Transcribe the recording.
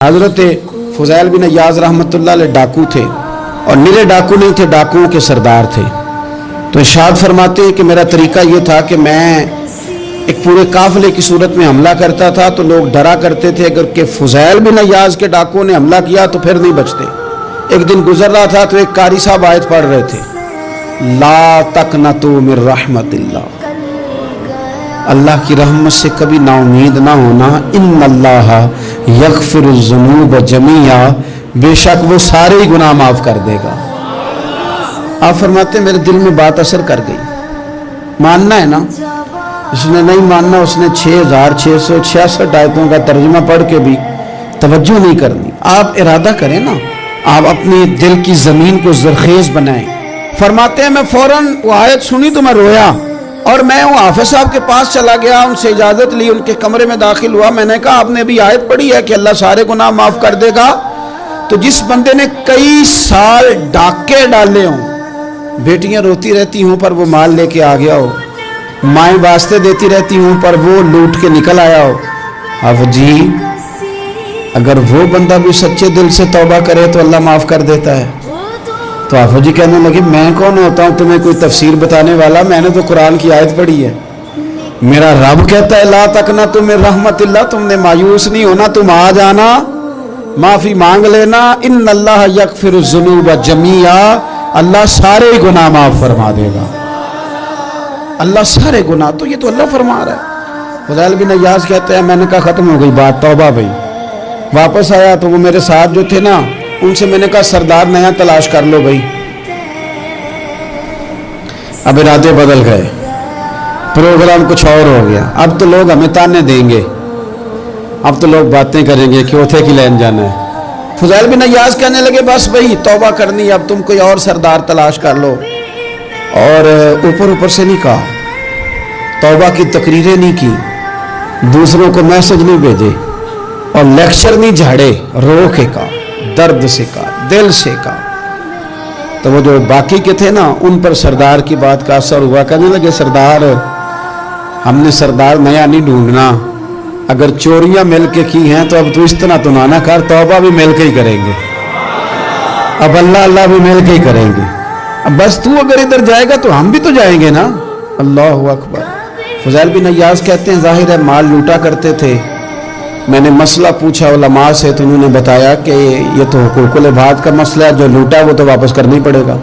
حضرت فضیل بن عیاض رحمۃ اللہ علیہ ڈاکو تھے اور نرے ڈاکو نہیں تھے، ڈاکوؤں کے سردار تھے۔ تو ارشاد فرماتے ہیں کہ میرا طریقہ یہ تھا کہ میں ایک پورے قافلے کی صورت میں حملہ کرتا تھا تو لوگ ڈرا کرتے تھے اگر کہ فضیل بن عیاض کے ڈاکوؤں نے حملہ کیا تو پھر نہیں بچتے۔ ایک دن گزر رہا تھا تو ایک قاری صاحب آیت پڑھ رہے تھے، لا تقنطوا من رحمت اللہ، اللہ کی رحمت سے کبھی نا امید نہ ہونا، ان اللہ یغفر الذنوب جمیعا، بے شک وہ سارے ہی گناہ معاف کر دے گا۔ آپ فرماتے ہیں میرے دل میں بات اثر کر گئی، ماننا ہے نا۔ اس نے نہیں ماننا، اس نے 6666 آیتوں کا ترجمہ پڑھ کے بھی توجہ نہیں کرنی۔ آپ ارادہ کریں نا، آپ اپنی دل کی زمین کو زرخیز بنائیں۔ فرماتے ہیں میں فوراً وہ آیت سنی تو میں رویا اور میں وہ حافظ صاحب کے پاس چلا گیا، ان سے اجازت لی، ان کے کمرے میں داخل ہوا۔ میں نے کہا آپ نے بھی آیت پڑھی ہے کہ اللہ سارے گناہ معاف کر دے گا؟ تو جس بندے نے کئی سال ڈاکے ڈالے ہوں، بیٹیاں روتی رہتی ہوں پر وہ مال لے کے آ گیا ہو، مائیں واسطے دیتی رہتی ہوں پر وہ لوٹ کے نکل آیا ہو، اب جی اگر وہ بندہ بھی سچے دل سے توبہ کرے تو اللہ معاف کر دیتا ہے۔ تو آفو جی کہنے لگے میں کون ہوتا ہوں تمہیں کوئی تفسیر بتانے والا، میں نے تو قرآن کی آیت پڑھی ہے، میرا رب کہتا ہے لا تقنطوا من رحمت اللہ، تم نے مایوس نہیں ہونا، تم آ جانا، معافی مانگ لینا، ان اللہ یغفر الذنوب جمیعا، اللہ سارے گناہ معاف فرما دے گا، اللہ سارے گناہ۔ تو یہ تو اللہ فرما رہا ہے۔ فضیل بن عیاض کہتے ہیں میں نے کہا ختم ہو گئی بات، توبہ بھائی۔ واپس آیا تو وہ میرے ساتھ جو تھے نا ان سے میں نے کہا سردار نیا تلاش کر لو بھائی۔ اب ارادے بدل گئے، پروگرام کچھ اور ہو گیا، اب تو لوگ ہمیں تانے دیں گے، اب تو لوگ باتیں کریں گے کہ اوتھے کی لین جانا ہے۔ فضیل بن عیاض کہنے لگے بس بھائی توبہ کرنی، اب تم کوئی اور سردار تلاش کر لو۔ اور اوپر سے نہیں کہا، توبہ کی تقریریں نہیں کی، دوسروں کو میسج نہیں بھیجے اور لیکچر نہیں جھاڑے، رو کے کہا، درد سے کہا، دل سے کہا۔ تو وہ جو باقی کے تھے نا ان پر سردار کی بات کا اثر ہوا، کہنے لگے سردار ہم نے سردار نیا نہیں ڈھونڈنا، اگر چوریاں مل کے کی ہیں تو اب تو اس طرح تو نہ کر، توبہ بھی مل کے ہی کریں گے، اب اللہ بھی مل کے ہی کریں گے، اب بس تو اگر ادھر جائے گا تو ہم بھی تو جائیں گے نا۔ اللہ اکبر۔ فضیل بن عیاض کہتے ہیں ظاہر ہے مال لوٹا کرتے تھے، میں نے مسئلہ پوچھا علماء سے تو انہوں نے بتایا کہ یہ تو حقوق العباد کا مسئلہ ہے، جو لوٹا وہ تو واپس کرنا ہی پڑے گا۔